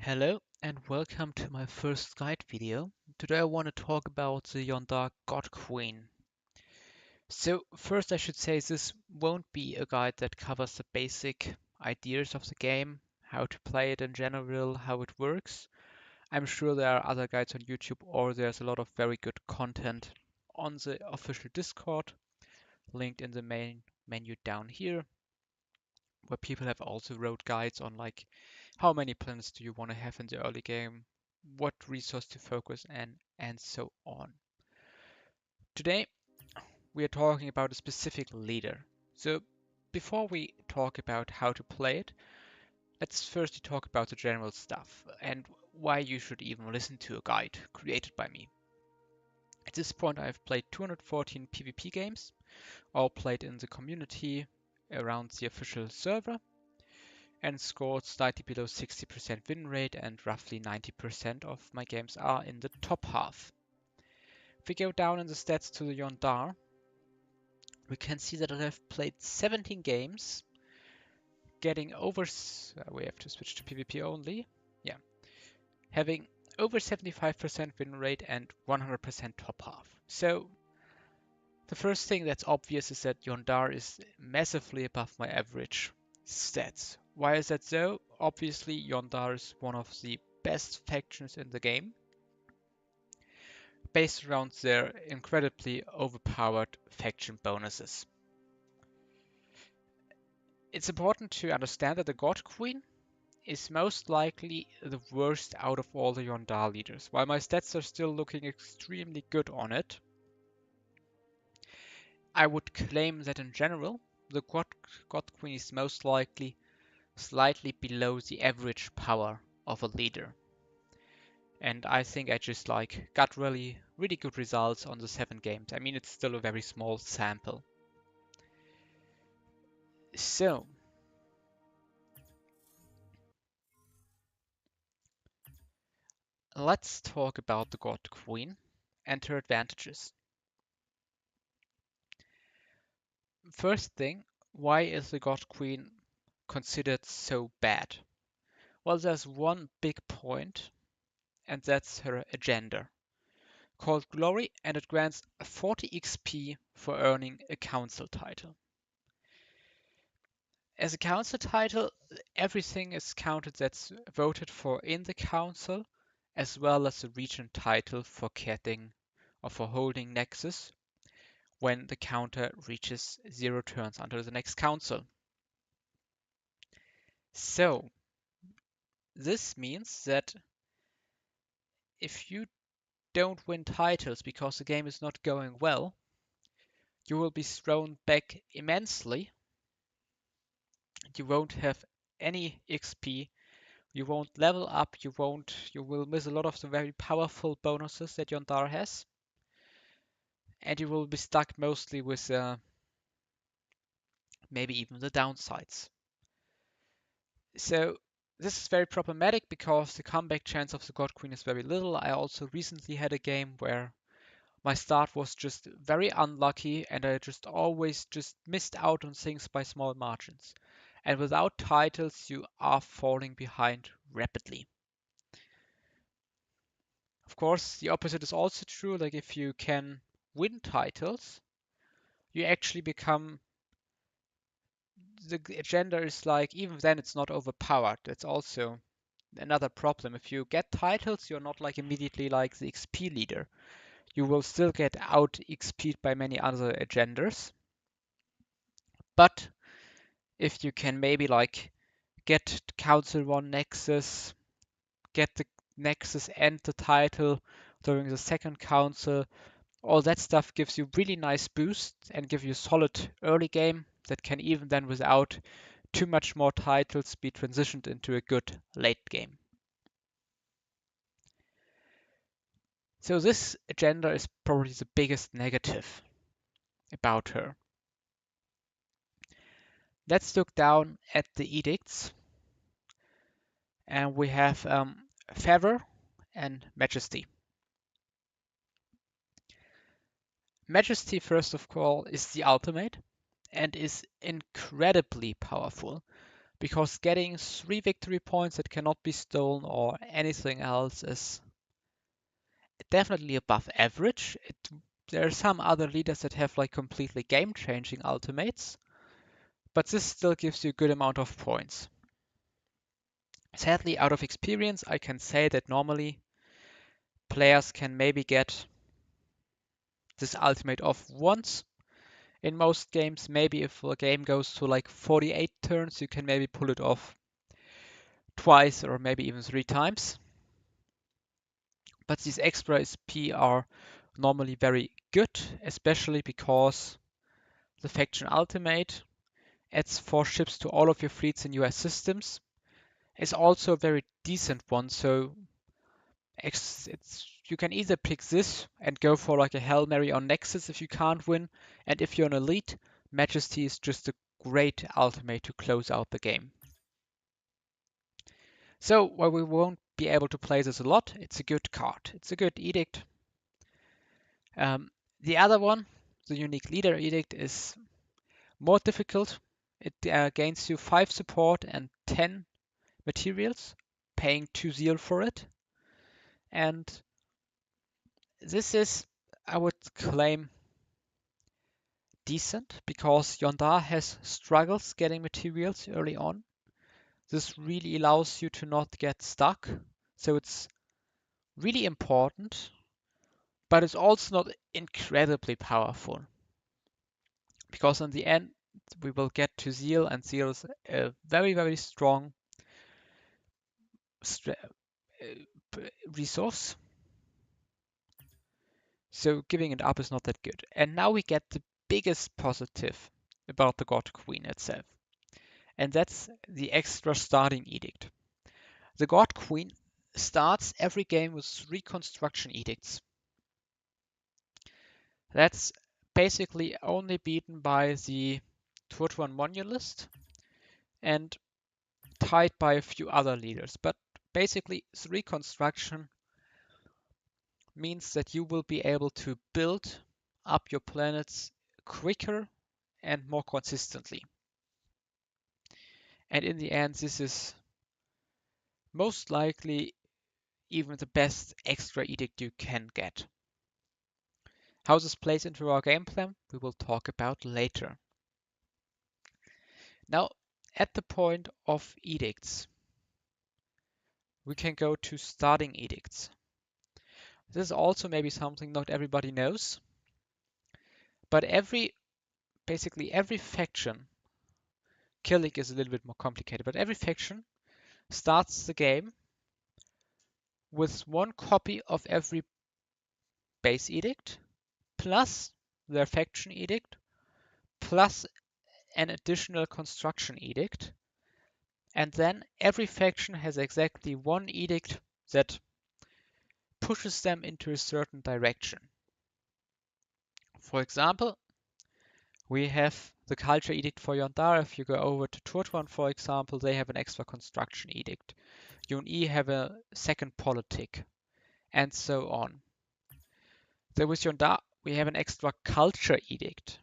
Hello and welcome to my first guide video. Today I want to talk about the Yondar God Queen. So first I should say this won't be a guide that covers the basic ideas of the game, how to play it in general, how it works. I'm sure there are other guides on YouTube or there's a lot of very good content on the official Discord, linked in the main menu down here, where people have also wrote guides on like how many planets do you want to have in the early game, what resource to focus and so on. Today we are talking about a specific leader. So before we talk about how to play it, let's first talk about the general stuff and why you should even listen to a guide created by me. At this point I've played 214 PvP games, all played in the community around the official server, and scored slightly below 60% win rate, and roughly 90% of my games are in the top half. If we go down in the stats to the Yondar, we can see that I have played 17 games, getting over, we have to switch to PvP only, yeah, having over 75% win rate and 100% top half. So the first thing that's obvious is that Yondar is massively above my average stats. Why is that so? Obviously, Yondar is one of the best factions in the game, based around their incredibly overpowered faction bonuses. It's important to understand that the God Queen is most likely the worst out of all the Yondar leaders. While my stats are still looking extremely good on it, I would claim that in general, the God Queen is most likely slightly below the average power of a leader. And I think I just got really good results on the 7 games. I mean, it's still a very small sample. So, let's talk about the God Queen and her advantages. First thing, why is the God Queen considered so bad? Well, there's one big point, and that's her agenda, called Glory, and it grants 40 XP for earning a council title. As a council title, everything is counted that's voted for in the council, as well as the region title for getting or for holding Nexus when the counter reaches 0 turns until the next council. So, this means that if you don't win titles because the game is not going well, you will be thrown back immensely. You won't have any XP, you won't level up, you will miss a lot of the very powerful bonuses that Yondar has, and you will be stuck mostly with maybe even the downsides. So this is very problematic because the comeback chance of the God Queen is very little. I also recently had a game where my start was just very unlucky and I just always just missed out on things by small margins. And without titles, you are falling behind rapidly. Of course, the opposite is also true. Like if you can win titles, you actually become the agenda is like even then it's not overpowered. That's also another problem. If you get titles, you're not like immediately like the XP leader. You will still get out XP'd by many other agendas. But if you can maybe like get Council 1 Nexus, get the Nexus and the title during the second council, all that stuff gives you really nice boosts and give you solid early game that can even then without too much more titles be transitioned into a good late game. So this agenda is probably the biggest negative about her. Let's look down at the edicts, and we have Favor and Majesty. Majesty, first of all, is the ultimate and is incredibly powerful because getting 3 victory points that cannot be stolen or anything else is definitely above average. There are some other leaders that have like completely game-changing ultimates, but this still gives you a good amount of points. Sadly, out of experience, I can say that normally players can maybe get this ultimate off once in most games. Maybe if a game goes to like 48 turns, you can maybe pull it off twice or maybe even 3 times. But these extra SP are normally very good, especially because the faction ultimate adds 4 ships to all of your fleets in US systems. It's also a very decent one, so you can either pick this and go for like a Hail Mary on Nexus if you can't win, and if you're an elite, Majesty is just a great ultimate to close out the game. So while we won't be able to play this a lot, it's a good card. It's a good edict. The other one, the Unique Leader Edict, is more difficult. It gains you 5 support and 10 materials, paying 2 zeal for it. And this is, I would claim, decent because Yondar has struggles getting materials early on. This really allows you to not get stuck. So it's really important, but it's also not incredibly powerful. Because in the end, we will get to Zeal, and Zeal is a very, very strong resource. So giving it up is not that good. And now we get the biggest positive about the God Queen itself. And that's the extra starting edict. The God Queen starts every game with 3 construction edicts. That's basically only beaten by the Turtwan Monolist and tied by a few other leaders. But basically 3 construction means that you will be able to build up your planets quicker and more consistently. And in the end, this is most likely even the best extra edict you can get. How this plays into our game plan, we will talk about later. Now, at the point of edicts, we can go to starting edicts. This is also maybe something not everybody knows, but basically every faction, Killik is a little bit more complicated, but every faction starts the game with 1 copy of every base edict, plus their faction edict, plus an additional construction edict. And then every faction has exactly 1 edict that pushes them into a certain direction. For example, we have the culture edict for Yondar. If you go over to Turtwan, for example, they have an extra construction edict. Yun-E have a second politic, and so on. Then with Yondar, we have an extra culture edict.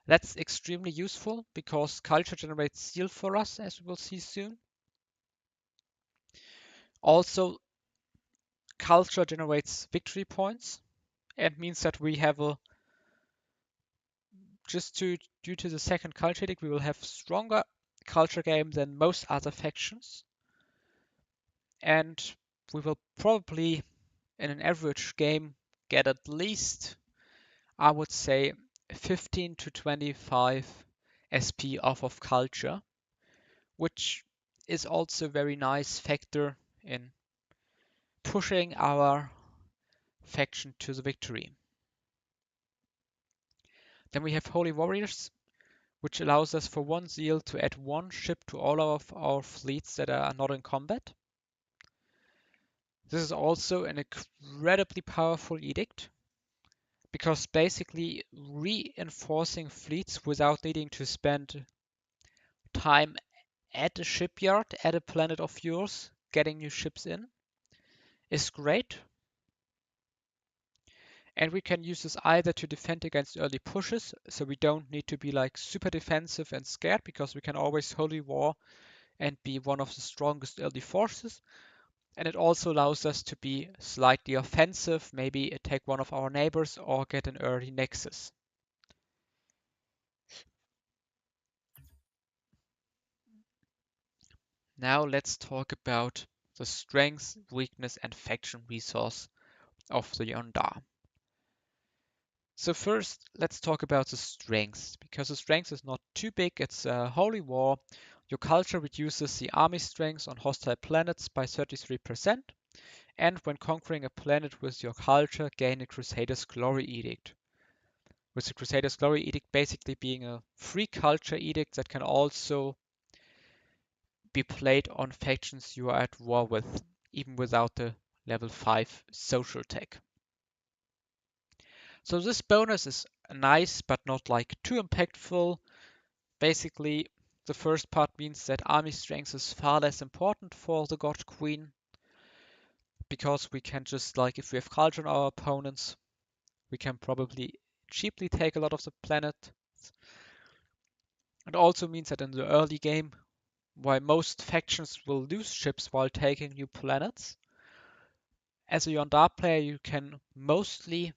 That's extremely useful because culture generates zeal for us, as we will see soon. Also, culture generates victory points and means that we have due to the second culture edict, we will have stronger culture game than most other factions. And we will probably, in an average game, get at least, I would say, 15 to 25 SP off of culture, which is also a very nice factor in pushing our faction to the victory. Then we have Holy Warriors, which allows us for 1 zeal to add 1 ship to all of our fleets that are not in combat. This is also an incredibly powerful edict, because basically reinforcing fleets without needing to spend time at a shipyard, at a planet of yours, getting new ships in, is great. And we can use this either to defend against early pushes, so we don't need to be like super defensive and scared because we can always Holy War and be one of the strongest early forces. And it also allows us to be slightly offensive, maybe attack one of our neighbors or get an early Nexus. Now let's talk about the strength, weakness, and faction resource of the Yondar. So first, let's talk about the strength, because the strength is not too big. It's a holy war. Your culture reduces the army strength on hostile planets by 33%, and when conquering a planet with your culture, gain a Crusader's Glory Edict. With the Crusader's Glory Edict basically being a free culture edict that can also be played on factions you are at war with, even without the level 5 social tech. So this bonus is nice, but not like too impactful. Basically, the first part means that army strength is far less important for the God Queen, because we can just like, if we have culture on our opponents, we can probably cheaply take a lot of the planet. It also means that in the early game, while most factions will lose ships while taking new planets, as a Yondar player you can mostly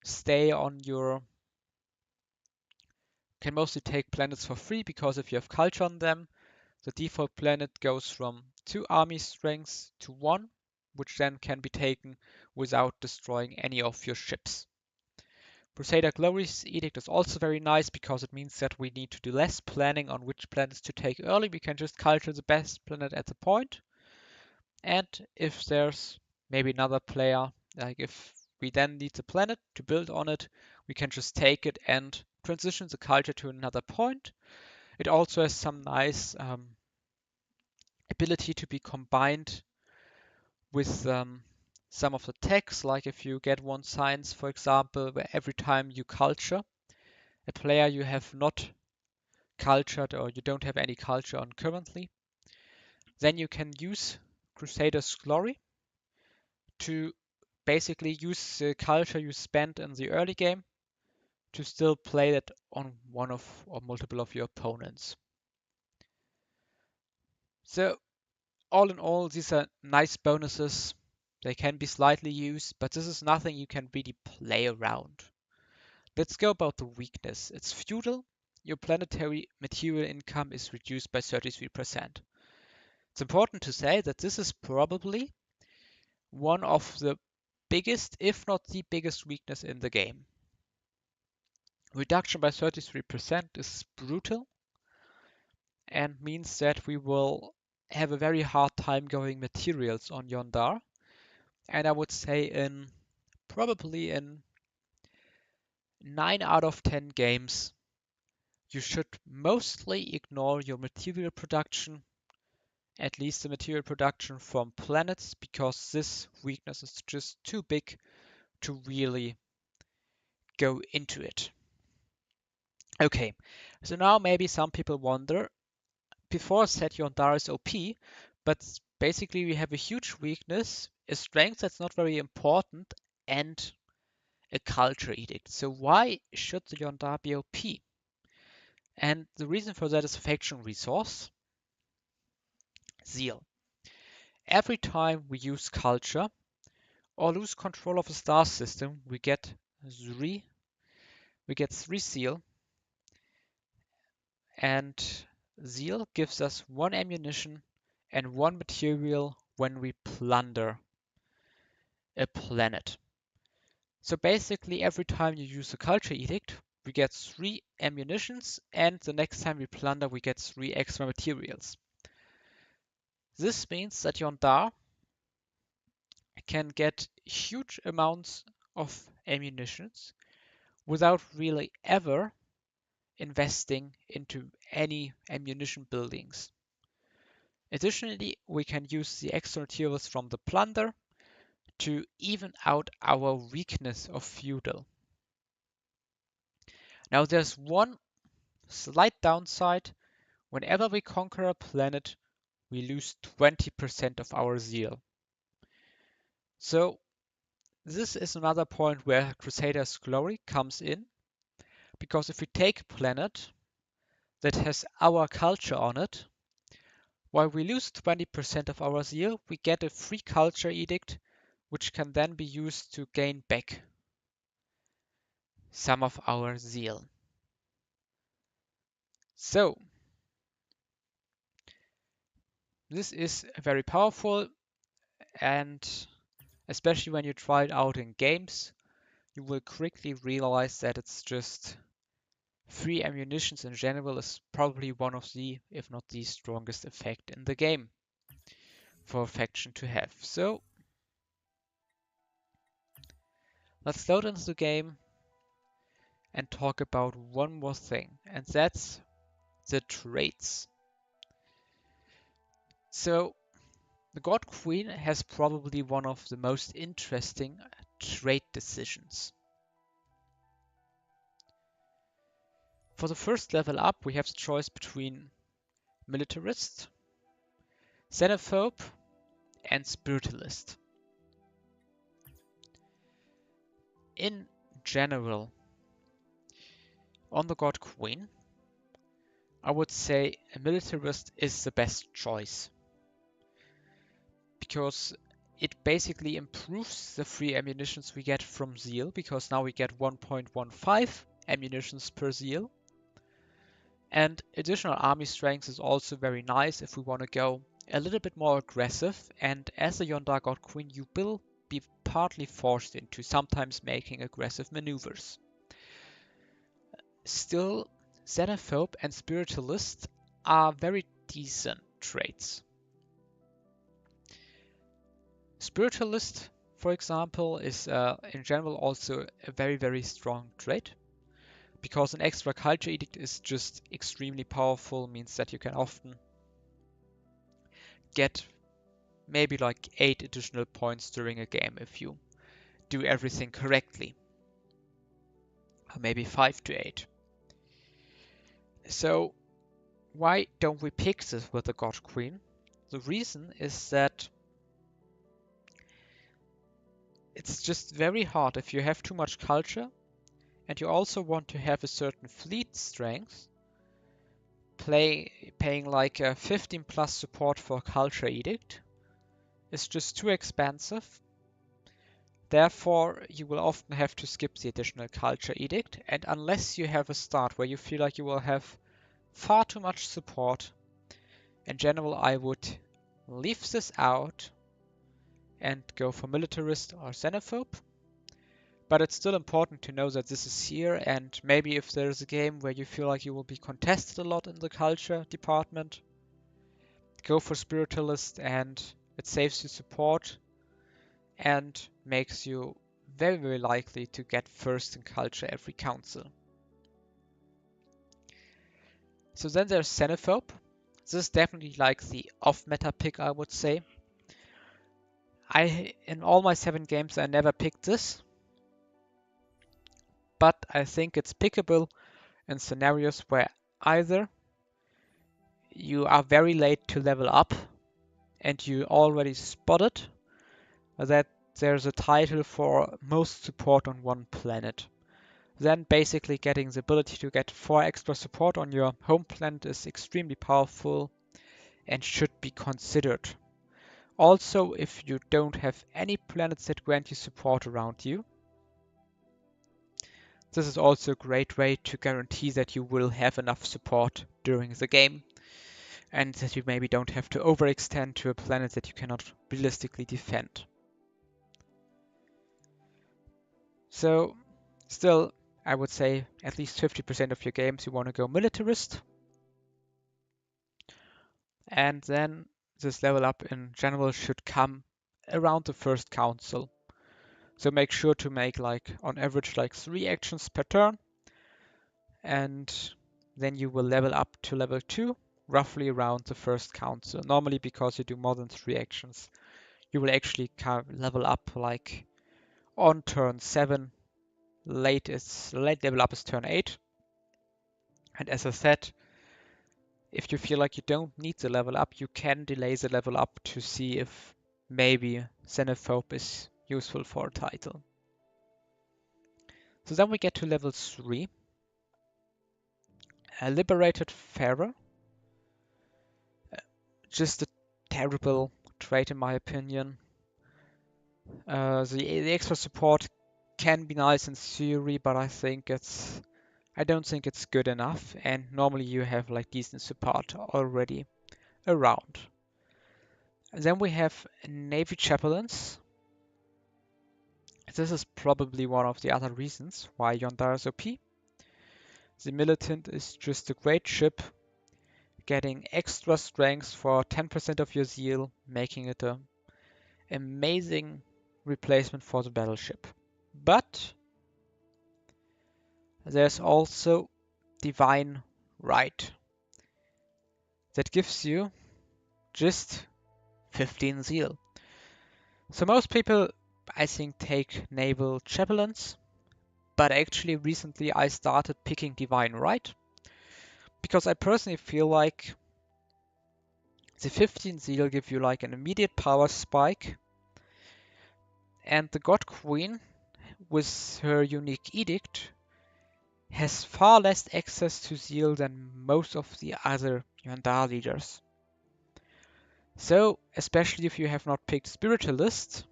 stay on your can mostly take planets for free, because if you have culture on them, the default planet goes from 2 army strengths to 1, which then can be taken without destroying any of your ships. Crusader Glory's Edict is also very nice because it means that we need to do less planning on which planets to take early. We can just culture the best planet at the point. And if there's maybe another player, like if we then need the planet to build on it, we can just take it and transition the culture to another point. It also has some nice ability to be combined with some of the techs, like if you get one science, for example, where every time you culture a player you have not cultured or you don't have any culture on currently, then you can use Crusader's Glory to basically use the culture you spent in the early game to still play that on one of or multiple of your opponents. So all in all, these are nice bonuses. They can be slightly used, but this is nothing you can really play around. Let's go about the weakness. It's feudal. Your planetary material income is reduced by 33%. It's important to say that this is probably one of the biggest, if not the biggest weakness in the game. Reduction by 33% is brutal and means that we will have a very hard time going materials on Yondar. And I would say probably in 9 out of 10 games, you should mostly ignore your material production, at least the material production from planets, because this weakness is just too big to really go into it. Okay, so now maybe some people wonder, before I said Yondar is OP, but basically we have a huge weakness, a strength that's not very important, and a culture edict. So why should the Yondar be OP? And the reason for that is faction resource, zeal. Every time we use culture or lose control of a star system, we get three zeal, and zeal gives us 1 ammunition and 1 material when we plunder a planet. So basically every time you use a culture edict, we get 3 ammunitions, and the next time we plunder we get 3 extra materials. This means that Yondar can get huge amounts of ammunitions without really ever investing into any ammunition buildings. Additionally, we can use the extra materials from the plunder to even out our weakness of feudal. Now there's one slight downside. Whenever we conquer a planet, we lose 20% of our zeal. So this is another point where Crusader's Glory comes in, because if we take a planet that has our culture on it, while we lose 20% of our zeal, we get a free culture edict, which can then be used to gain back some of our zeal. So, this is very powerful, and especially when you try it out in games, you will quickly realize that it's just free ammunitions in general is probably one of the, if not the strongest effect in the game for a faction to have. So let's load into the game and talk about one more thing, and that's the traits. So the God Queen has probably one of the most interesting trait decisions. For the first level up, we have the choice between Militarist, Xenophobe, and Spiritualist. In general, on the God Queen, I would say a Militarist is the best choice, because it basically improves the free ammunitions we get from Zeal, because now we get 1.15 ammunitions per Zeal. And additional army strength is also very nice if we want to go a little bit more aggressive, and as a Yondar God Queen you will be partly forced into sometimes making aggressive maneuvers. Still, Xenophobe and Spiritualist are very decent traits. Spiritualist, for example, is in general also a very strong trait, because an extra culture edict is just extremely powerful, means that you can often get maybe like 8 additional points during a game if you do everything correctly, or maybe 5 to 8. So why don't we pick this with the God Queen? The reason is that it's just very hard if you have too much culture and you also want to have a certain fleet strength. Paying like a 15 plus support for culture edict is just too expensive. Therefore, you will often have to skip the additional culture edict, and unless you have a start where you feel like you will have far too much support, in general I would leave this out and go for Militarist or Xenophobe. But it's still important to know that this is here, and maybe if there's a game where you feel like you will be contested a lot in the culture department, go for Spiritualist, and it saves you support and makes you very likely to get first in culture every council. So then there's Xenophobe. This is definitely like the off-meta pick, I would say. In all my 7 games I never picked this, but I think it's pickable in scenarios where either you are very late to level up and you already spotted that there's a title for most support on one planet. Then basically getting the ability to get 4 extra support on your home planet is extremely powerful and should be considered. Also, if you don't have any planets that grant you support around you, this is also a great way to guarantee that you will have enough support during the game, and that you maybe don't have to overextend to a planet that you cannot realistically defend. So, still, I would say at least 50% of your games you want to go Militarist. And then this level up in general should come around the first council. So make sure to make like on average like 3 actions per turn, and then you will level up to level 2 roughly around the first council. Normally, because you do more than 3 actions, you will actually level up like on turn 7. Late level up is turn 8. And as I said, if you feel like you don't need the level up, you can delay the level up to see if maybe Xenophobe is useful for a title. So then we get to level 3. A Liberated Pharaoh. Just a terrible trait in my opinion. The extra support can be nice in theory, but I don't think it's good enough, and normally you have like decent support already around. And then we have Navy Chaplains. This is probably one of the other reasons why Yondar is OP. The Militant is just a great ship, getting extra strength for 10% of your zeal, making it an amazing replacement for the battleship. But there's also Divine Right that gives you just 15 zeal. So most people, I think, take Naval Chaplains, but actually recently I started picking Divine Right because I personally feel like the 15 zeal give you like an immediate power spike, and the God Queen with her unique edict has far less access to zeal than most of the other Yondar leaders. So, especially if you have not picked Spiritualist,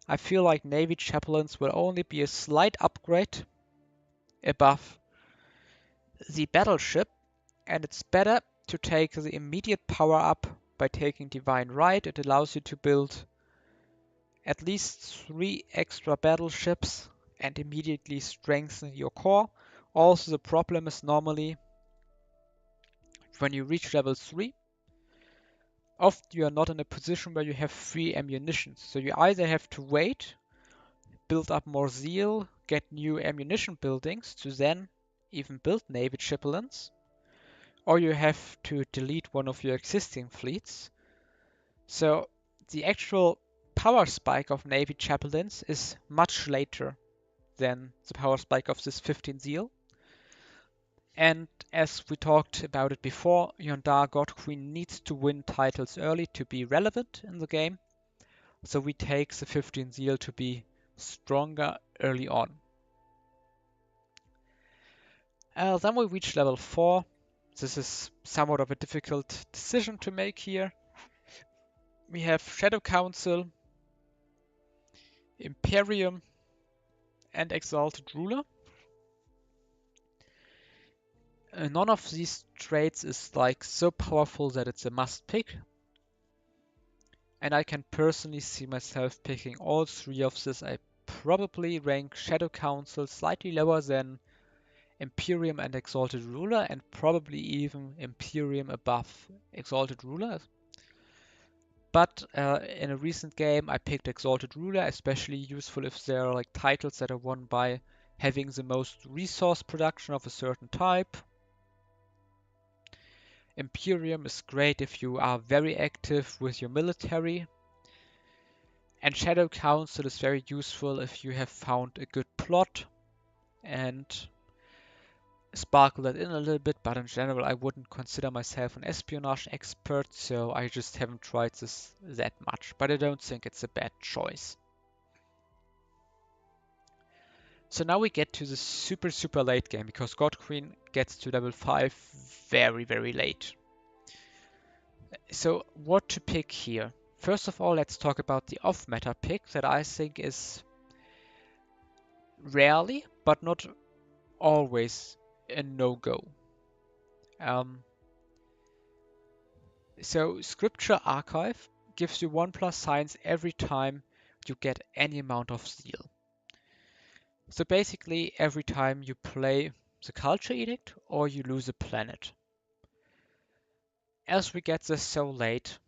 I feel like Navy Chaplains will only be a slight upgrade above the battleship, and it's better to take the immediate power up by taking Divine Right. It allows you to build at least 3 extra battleships and immediately strengthen your core. Also, the problem is normally when you reach level 3, often you are not in a position where you have free ammunition. So you either have to wait, build up more zeal, get new ammunition buildings to then even build Navy Chaplains, or you have to delete one of your existing fleets. So the actual power spike of Navy Chaplains is much later than the power spike of this 15 zeal. And as we talked about it before, Yondar God Queen needs to win titles early to be relevant in the game. So we take the 15 zeal to be stronger early on. Then we reach level 4. This is somewhat of a difficult decision to make here. We have Shadow Council, Imperium, and Exalted Ruler. None of these traits is like so powerful that it's a must pick. And I can personally see myself picking all 3 of this. I probably rank Shadow Council slightly lower than Imperium and Exalted Ruler, and probably even Imperium above Exalted Ruler. But in a recent game I picked Exalted Ruler, especially useful if there are like titles that are won by having the most resource production of a certain type. Imperium is great if you are very active with your military. And Shadow Council is very useful if you have found a good plot and sparkle that in a little bit, but in general I wouldn't consider myself an espionage expert, so I just haven't tried this that much, but I don't think it's a bad choice. So now we get to the super late game, because God Queen gets to level 5 very late. So what to pick here? First of all, let's talk about the off-meta pick that I think is rarely, but not always, a no-go. So Scripture Archive gives you 1+ science every time you get any amount of zeal. So basically every time you play the Culture Edict or you lose a planet. As we get this so late,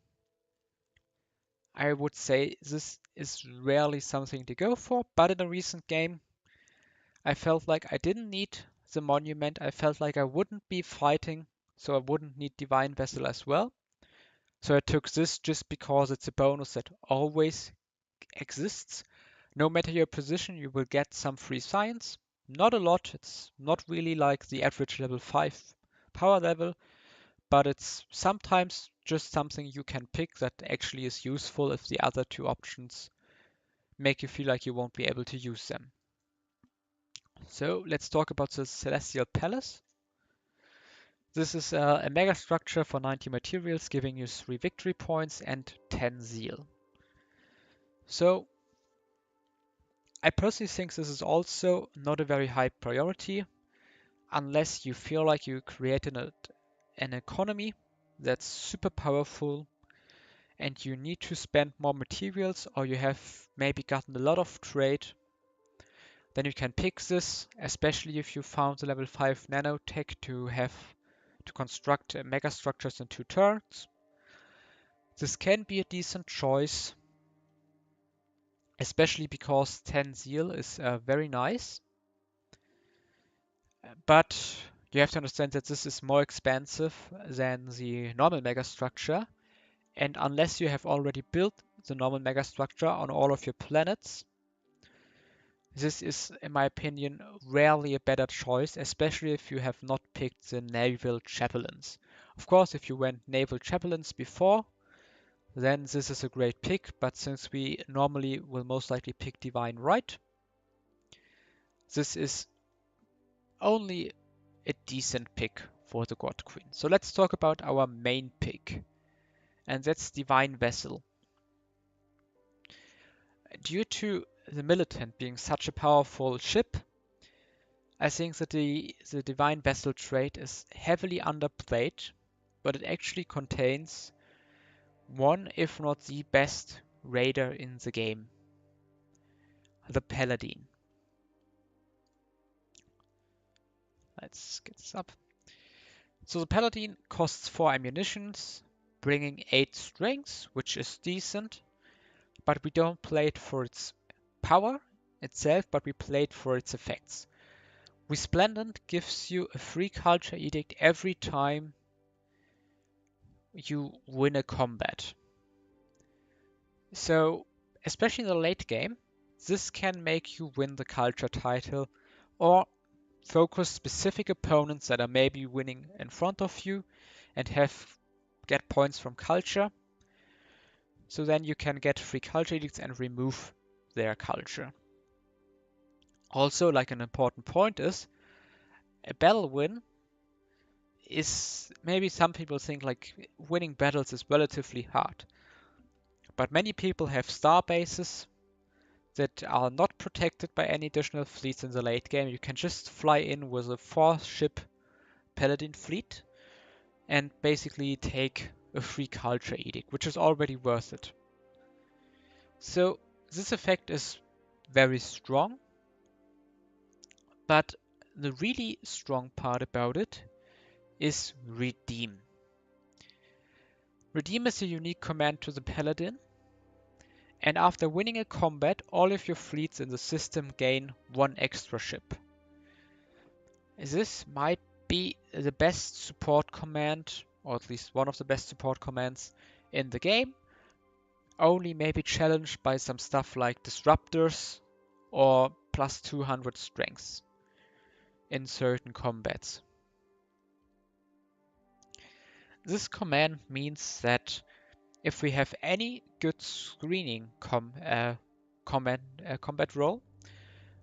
I would say this is rarely something to go for, but in a recent game I felt like I didn't need the monument, I felt like I wouldn't be fighting, so I wouldn't need Divine Vessel as well. So I took this just because it's a bonus that always exists. No matter your position, you will get some free science. Not a lot, it's not really like the average level 5 power level, but it's sometimes just something you can pick that actually is useful if the other 2 options make you feel like you won't be able to use them. So let's talk about the Celestial Palace. This is a mega structure for 90 materials, giving you 3 victory points and 10 zeal. So I personally think this is also not a very high priority unless you feel like you created an economy that's super powerful and you need to spend more materials, or you have maybe gotten a lot of trade. Then you can pick this, especially if you found the level 5 nanotech to construct mega structures in 2 turns. This can be a decent choice, especially because 10 zeal is very nice. But you have to understand that this is more expensive than the normal mega structure. And unless you have already built the normal mega structure on all of your planets, this is, in my opinion, rarely a better choice, especially if you have not picked the naval chaplains. Of course, if you went naval chaplains before, then this is a great pick, but since we normally will most likely pick Divine Right, this is only a decent pick for the God Queen. So let's talk about our main pick, and that's Divine Vessel. Due to the Militant being such a powerful ship, I think that the Divine Vessel trait is heavily underplayed, but it actually contains one, if not the best raider in the game, the Paladin. Let's get this up. So the Paladin costs 4 ammunitions, bringing 8 strings, which is decent, but we don't play it for its power itself, but we play it for its effects. Resplendent gives you a free culture edict every time you win a combat. So, especially in the late game, this can make you win the culture title or focus specific opponents that are maybe winning in front of you and get points from culture. So then you can get free culture edicts and remove their culture. Also, like an important point is, a battle win is, maybe some people think like winning battles is relatively hard. But many people have star bases that are not protected by any additional fleets in the late game. You can just fly in with a 4-ship Paladin fleet and basically take a free culture edict, which is already worth it. So this effect is very strong, but the really strong part about it is Redeem. Redeem is a unique command to the Paladin, and after winning a combat, all of your fleets in the system gain 1 extra ship. This might be the best support command, or at least one of the best support commands in the game, only maybe challenged by some stuff like Disruptors or plus 200 strength in certain combats. This command means that if we have any good screening combat roll,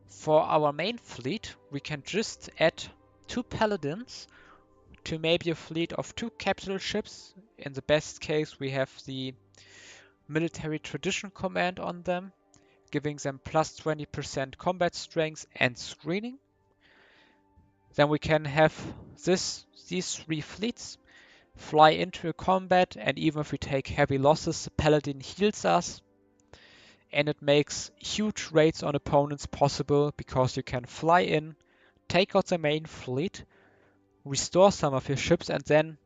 for our main fleet, we can just add 2 paladins to maybe a fleet of 2 capital ships. In the best case, we have the military tradition command on them, giving them plus 20% combat strength and screening. Then we can have these 3 fleets fly into a combat, and even if we take heavy losses, the Paladin heals us, and it makes huge raids on opponents possible because you can fly in, take out the main fleet, restore some of your ships, and then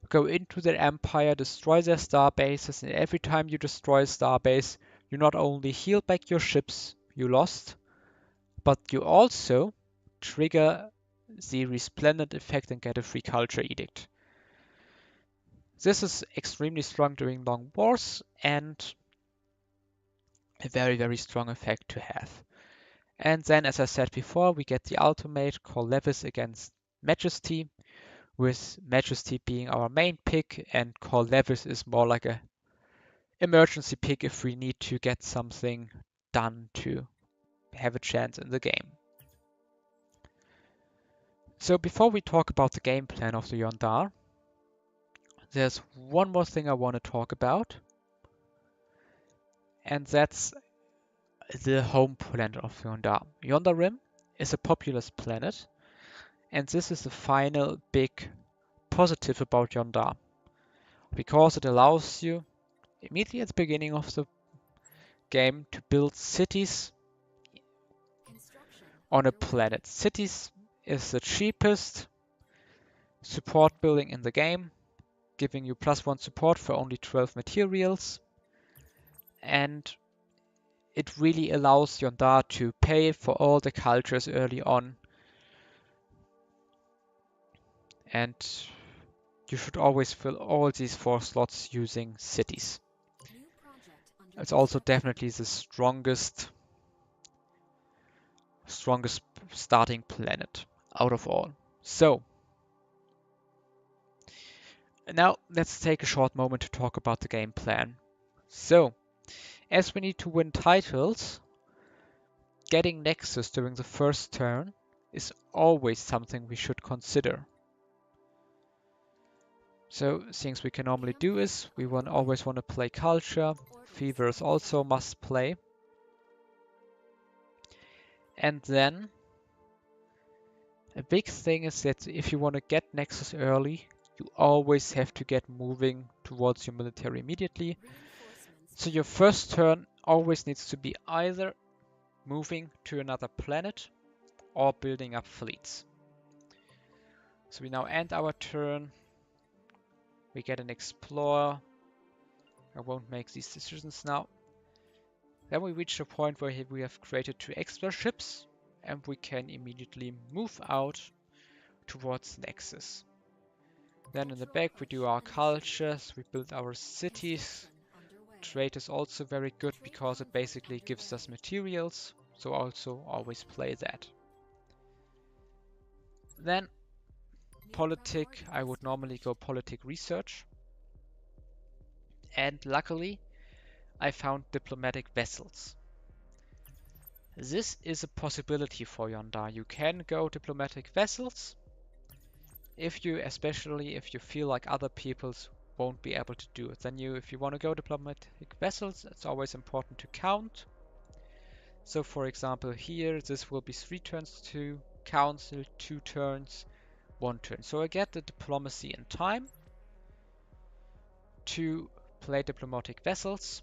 go into their empire, destroy their star bases, and every time you destroy a star base, you not only heal back your ships you lost, but you also trigger the Resplendent effect and get a free culture edict. This is extremely strong during long wars and a very, very strong effect to have. And then, as I said before, we get the ultimate Call Levis against Majesty, with Majesty being our main pick, and Call Levis is more like a emergency pick if we need to get something done to have a chance in the game. So before we talk about the game plan of the Yondar, there's one more thing I want to talk about, and that's the home planet of Yondar. Yondar Rim is a populous planet, and this is the final big positive about Yondar, because it allows you immediately at the beginning of the game to build cities on a planet. Cities is the cheapest support building in the game, giving you +1 support for only 12 materials, and it really allows Yondar to pay for all the cultures early on, and you should always fill all these 4 slots using cities. It's also definitely the strongest starting planet out of all. So now let's take a short moment to talk about the game plan. So as we need to win titles, getting Nexus during the first turn is always something we should consider. So things we can normally do is we always want to play culture. Fever is also must play. And then a big thing is that if you want to get Nexus early, you always have to get moving towards your military immediately. So your first turn always needs to be either moving to another planet or building up fleets. So we now end our turn. We get an explorer. I won't make these decisions now. Then we reach the point where we have created 2 extra ships, and we can immediately move out towards Nexus. Then in the back we do our cultures, we build our cities. Trade is also very good because it basically gives us materials, so also always play that. Then politic, I would normally go politic research. And luckily I found diplomatic vessels. This is a possibility for Yondar. You can go diplomatic vessels especially if you feel like other peoples won't be able to do it. Then if you want to go diplomatic vessels, it's always important to count. So for example here, this will be 3 turns to council, 2 turns, 1 turn. So I get the diplomacy in time to play diplomatic vessels.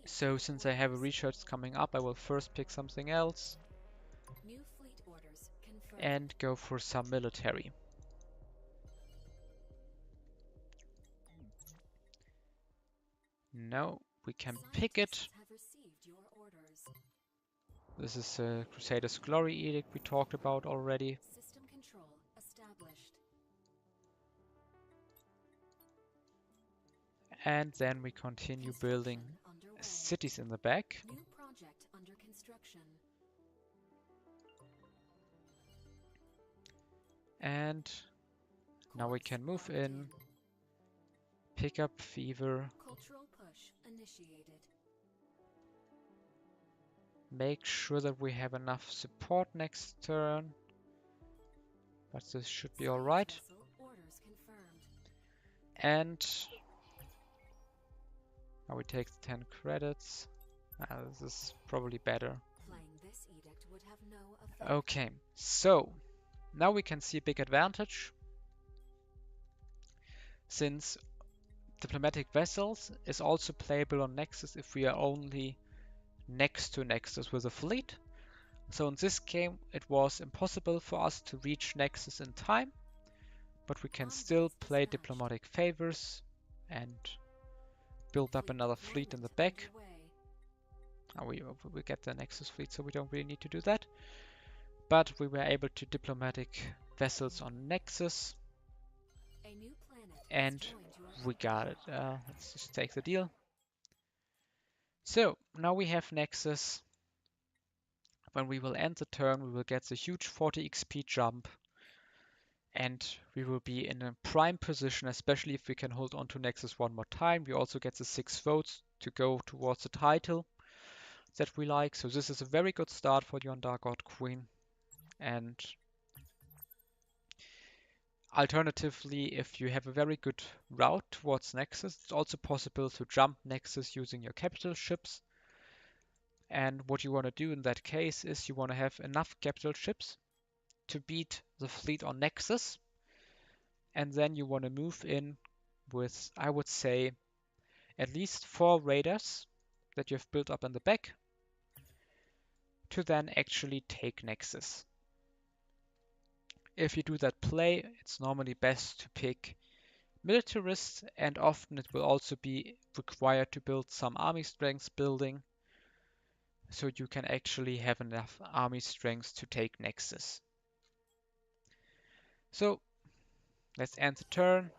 So since I have a research coming up, I will first pick something else and go for some military. No, we can pick it. This is a Crusader's Glory Edict we talked about already. And then we continue building cities in the back. And now we can move in, pick up Fever, make sure that we have enough support next turn, but this should be alright. And now we take the 10 credits. This is probably better. Okay, so now we can see a big advantage, since diplomatic vessels is also playable on Nexus if we are only next to Nexus with a fleet. So in this game it was impossible for us to reach Nexus in time, but we can still play diplomatic favors and build up another fleet in the back. We get the Nexus fleet, so we don't really need to do that. But we were able to diplomatic vessels on Nexus, and we got it. Let's just take the deal. So now we have Nexus. When we will end the turn, we will get the huge 40 XP jump, and we will be in a prime position, especially if we can hold on to Nexus one more time. We also get the 6 votes to go towards the title that we like. So this is a very good start for the Yondar God Queen. And alternatively, if you have a very good route towards Nexus, it's also possible to jump Nexus using your capital ships. And what you want to do in that case is you want to have enough capital ships to beat the fleet on Nexus. And then you want to move in with, I would say, at least 4 raiders that you've built up in the back to then actually take Nexus. If you do that play, it's normally best to pick militarists, and often it will also be required to build some army strength building, so you can actually have enough army strength to take Nexus. So let's end the turn.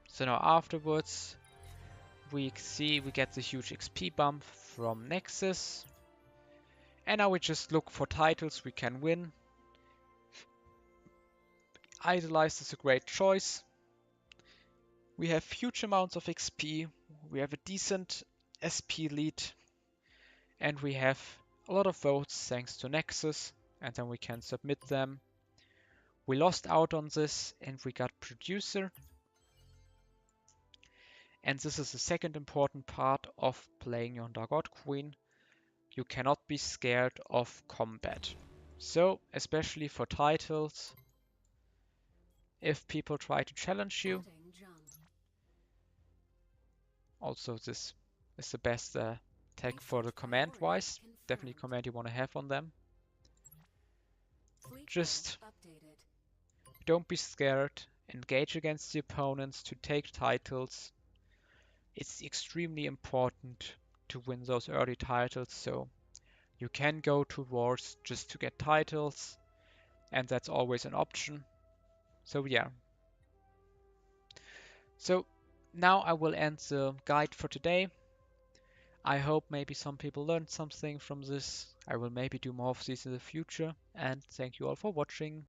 So now afterwards, we see we get the huge XP bump from Nexus. And now we just look for titles we can win. Idolize is a great choice. We have huge amounts of XP, we have a decent SP lead, and we have a lot of votes thanks to Nexus, and then we can submit them. We lost out on this and we got producer. And this is the second important part of playing Yondar God Queen. You cannot be scared of combat. So, especially for titles, if people try to challenge you, also this is the best tag for the command wise. Definitely command you want to have on them. Just don't be scared, engage against the opponents to take titles. It's extremely important to win those early titles, so you can go to wars just to get titles, and that's always an option. So yeah. So now I will end the guide for today. I hope maybe some people learned something from this. I will maybe do more of these in the future, and thank you all for watching.